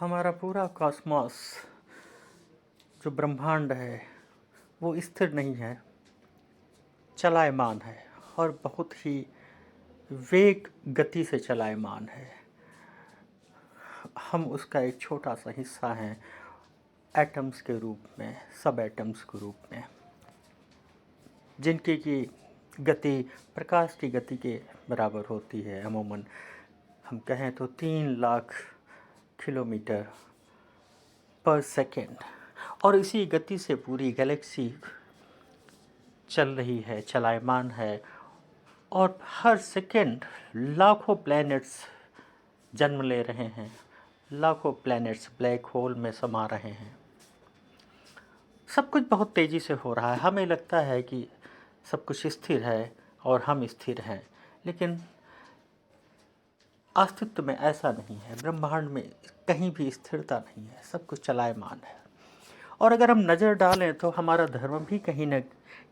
हमारा पूरा कॉस्मॉस जो ब्रह्मांड है वो स्थिर नहीं है, चलायमान है और बहुत ही वेग गति से चलायमान है। हम उसका एक छोटा सा हिस्सा हैं एटम्स के रूप में, सब एटम्स के रूप में, जिनकी की गति प्रकाश की गति के बराबर होती है। अमूमन हम कहें तो 3 लाख किलोमीटर पर सेकेंड, और इसी गति से पूरी गैलेक्सी चल रही है, चलायमान है। और हर सेकेंड लाखों प्लैनेट्स जन्म ले रहे हैं, लाखों प्लैनेट्स ब्लैक होल में समा रहे हैं। सब कुछ बहुत तेज़ी से हो रहा है। हमें लगता है कि सब कुछ स्थिर है और हम स्थिर हैं, लेकिन अस्तित्व में ऐसा नहीं है। ब्रह्मांड में कहीं भी स्थिरता नहीं है, सब कुछ चलायमान है। और अगर हम नज़र डालें तो हमारा धर्म भी कहीं न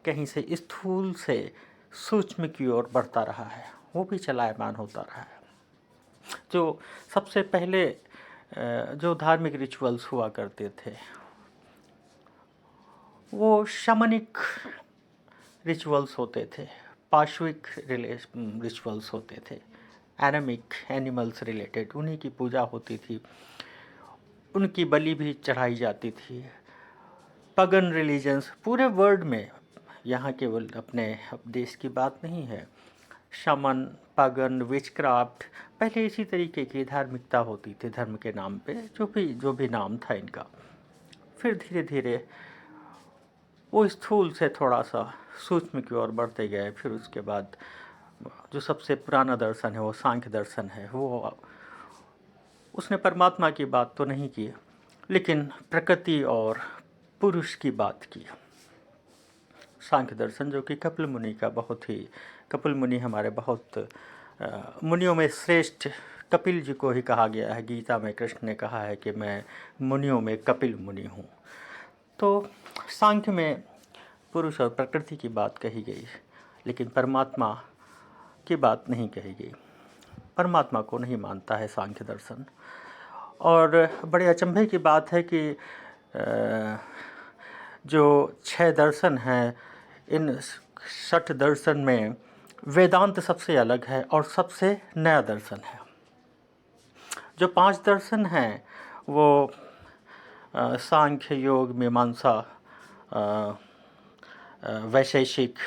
कहीं से स्थूल से सूक्ष्म की ओर बढ़ता रहा है, वो भी चलायमान होता रहा है। जो सबसे पहले जो धार्मिक रिचुअल्स हुआ करते थे वो शमनिक रिचुअल्स होते थे, पाशविक रिचुअल्स होते थे, एनिमिक एनिमल्स रिलेटेड, उन्हीं की पूजा होती थी, उनकी बलि भी चढ़ाई जाती थी। पगन रिलीजन्स पूरे वर्ल्ड में, यहाँ केवल अपने देश की बात नहीं है, शमन, पगन, विचक्राफ्ट, पहले इसी तरीके की धार्मिकता होती थी धर्म के नाम पे, जो भी नाम था इनका। फिर धीरे धीरे वो स्थूल से थोड़ा सा सूक्ष्म की ओर बढ़ते गए। फिर उसके बाद जो सबसे पुराना दर्शन है वो सांख्य दर्शन है। वो उसने परमात्मा की बात तो नहीं की, लेकिन प्रकृति और पुरुष की बात की। सांख्य दर्शन जो कि कपिल मुनि का बहुत ही, कपिल मुनि हमारे बहुत मुनियों में श्रेष्ठ कपिल जी को ही कहा गया है। गीता में कृष्ण ने कहा है कि मैं मुनियों में कपिल मुनि हूँ। तो सांख्य में पुरुष और प्रकृति की बात कही गई, लेकिन परमात्मा की बात नहीं कही गई। परमात्मा को नहीं मानता है सांख्य दर्शन। और बड़े अचंभे की बात है कि जो 6 दर्शन हैं, इन 6 दर्शन में वेदांत सबसे अलग है और सबसे नया दर्शन है। जो 5 दर्शन हैं वो सांख्य, योग, मीमांसा, वैशेषिक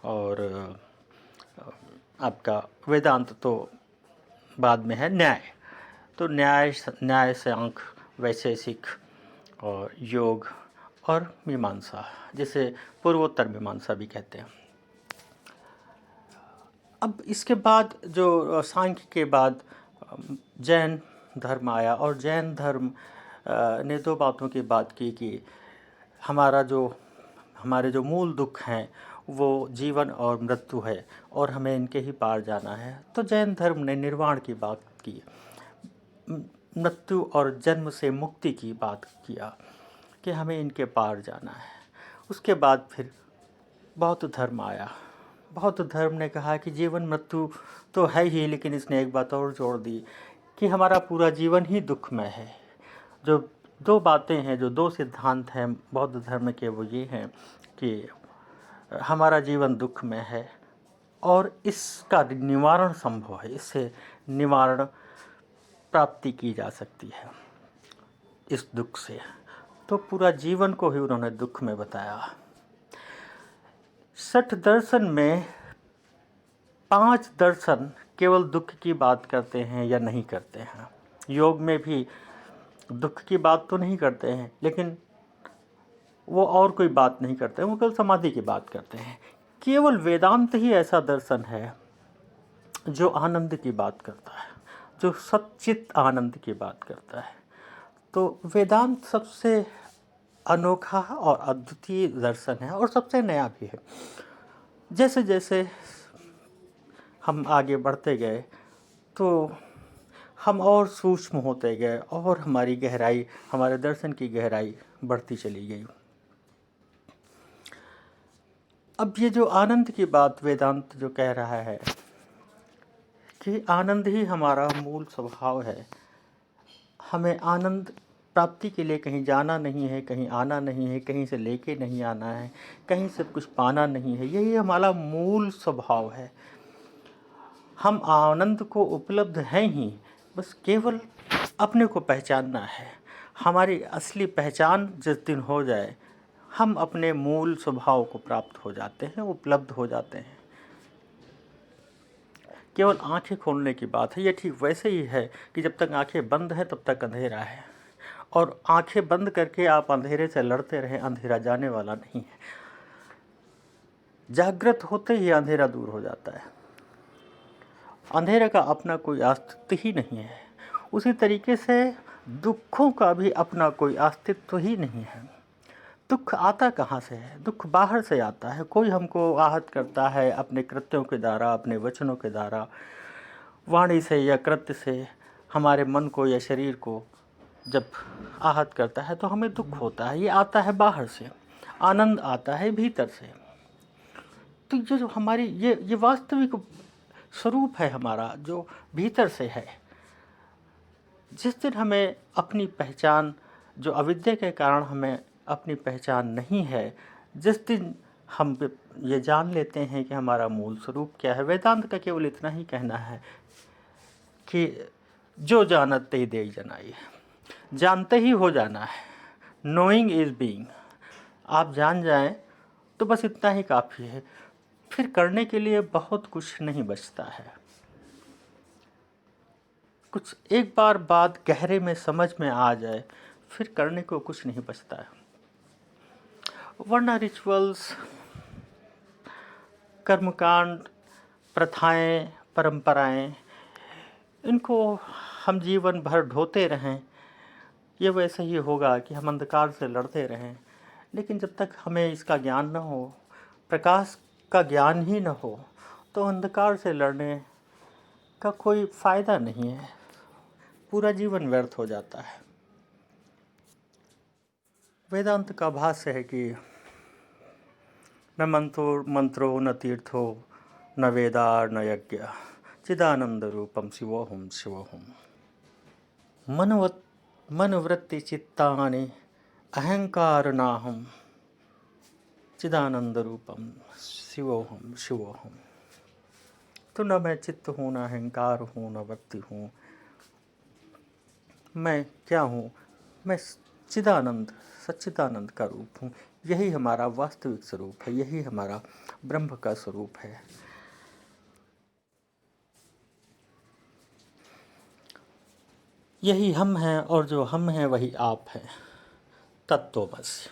और आपका वेदांत तो बाद में है। न्याय तो न्याय सांख्य, वैशेषिक और योग और मीमांसा, जिसे पूर्वोत्तर मीमांसा भी कहते हैं। अब इसके बाद जो सांख्य के बाद जैन धर्म आया, और जैन धर्म ने 2 बातों की बात की कि हमारे जो मूल दुख हैं वो जीवन और मृत्यु है और हमें इनके ही पार जाना है। तो जैन धर्म ने निर्वाण की बात की, मृत्यु और जन्म से मुक्ति की बात किया कि हमें इनके पार जाना है। उसके बाद फिर बौद्ध धर्म आया। बौद्ध धर्म ने कहा कि जीवन मृत्यु तो है ही, लेकिन इसने एक बात और जोड़ दी कि हमारा पूरा जीवन ही दुखमय है। जो 2 बातें हैं, जो 2 सिद्धांत हैं बौद्ध धर्म के, वो ये हैं कि हमारा जीवन दुख में है और इसका निवारण संभव है, इससे निवारण प्राप्ति की जा सकती है इस दुख से। तो पूरा जीवन को ही उन्होंने दुख में बताया। 6 दर्शन में 5 दर्शन केवल दुख की बात करते हैं या नहीं करते हैं। योग में भी दुख की बात तो नहीं करते हैं, लेकिन वो और कोई बात नहीं करते हैं, वो केवल समाधि की बात करते हैं। केवल वेदांत ही ऐसा दर्शन है जो आनंद की बात करता है, जो सच्चित आनंद की बात करता है। तो वेदांत सबसे अनोखा और अद्वितीय दर्शन है और सबसे नया भी है। जैसे जैसे हम आगे बढ़ते गए तो हम और सूक्ष्म होते गए और हमारी गहराई, हमारे दर्शन की गहराई बढ़ती चली गई। अब ये जो आनंद की बात वेदांत जो कह रहा है कि आनंद ही हमारा मूल स्वभाव है, हमें आनंद प्राप्ति के लिए कहीं जाना नहीं है, कहीं आना नहीं है, कहीं से लेके नहीं आना है, कहीं से कुछ पाना नहीं है। यही हमारा मूल स्वभाव है। हम आनंद को उपलब्ध हैं ही, बस केवल अपने को पहचानना है। हमारी असली पहचान जिस दिन हो जाए, हम अपने मूल स्वभाव को प्राप्त हो जाते हैं, उपलब्ध हो जाते हैं। केवल आंखें खोलने की बात है। ये ठीक वैसे ही है कि जब तक आंखें बंद हैं तब तक अंधेरा है, और आंखें बंद करके आप अंधेरे से लड़ते रहें, अंधेरा जाने वाला नहीं है। जागृत होते ही अंधेरा दूर हो जाता है। अंधेरे का अपना कोई अस्तित्व ही नहीं है। उसी तरीके से दुखों का भी अपना कोई अस्तित्व ही नहीं है। दुख आता कहाँ से है? दुख बाहर से आता है। कोई हमको आहत करता है अपने कृत्यों के द्वारा, अपने वचनों के द्वारा, वाणी से या कृत्य से हमारे मन को या शरीर को जब आहत करता है तो हमें दुख होता है। ये आता है बाहर से, आनंद आता है भीतर से। तो ये जो हमारी ये वास्तविक स्वरूप है हमारा, जो भीतर से है। जिस दिन हमें अपनी पहचान, जो अविद्या के कारण हमें अपनी पहचान नहीं है, जिस दिन हम ये जान लेते हैं कि हमारा मूल स्वरूप क्या है, वेदांत का केवल इतना ही कहना है कि जो जानत ते दे जनाई, जानते ही हो जाना है। Knowing is being. आप जान जाएं तो बस इतना ही काफ़ी है। फिर करने के लिए बहुत कुछ नहीं बचता है। कुछ एक बार बात गहरे में समझ में आ जाए, फिर करने को कुछ नहीं बचता है। वरना रिचुअल्स, कर्मकांड, प्रथाएं, परंपराएं, इनको हम जीवन भर ढोते रहें, ये वैसे ही होगा कि हम अंधकार से लड़ते रहें। लेकिन जब तक हमें इसका ज्ञान न हो, प्रकाश का ज्ञान ही न हो, तो अंधकार से लड़ने का कोई फ़ायदा नहीं है। पूरा जीवन व्यर्थ हो जाता है। वेदांत का भाष्य है कि न मंत्रो न तीर्थो न वेदार न यज्ञ, चिदानंद रूपम शिवोहम शिवोहम। मनवृत्ति चित्तानि अहंकार नाहम, चिदानंद रूपम शिवोहम शिवोहम। तो न मैं चित्त हूँ, न अहंकार हूँ, न वृत्ति हूँ। मैं क्या हूँ? मैं चिदानंद, सच्चिदानंद का रूप हूँ। यही हमारा वास्तविक स्वरूप है, यही हमारा ब्रह्म का स्वरूप है। यही हम हैं, और जो हम हैं वही आप हैं। तत्वमसि।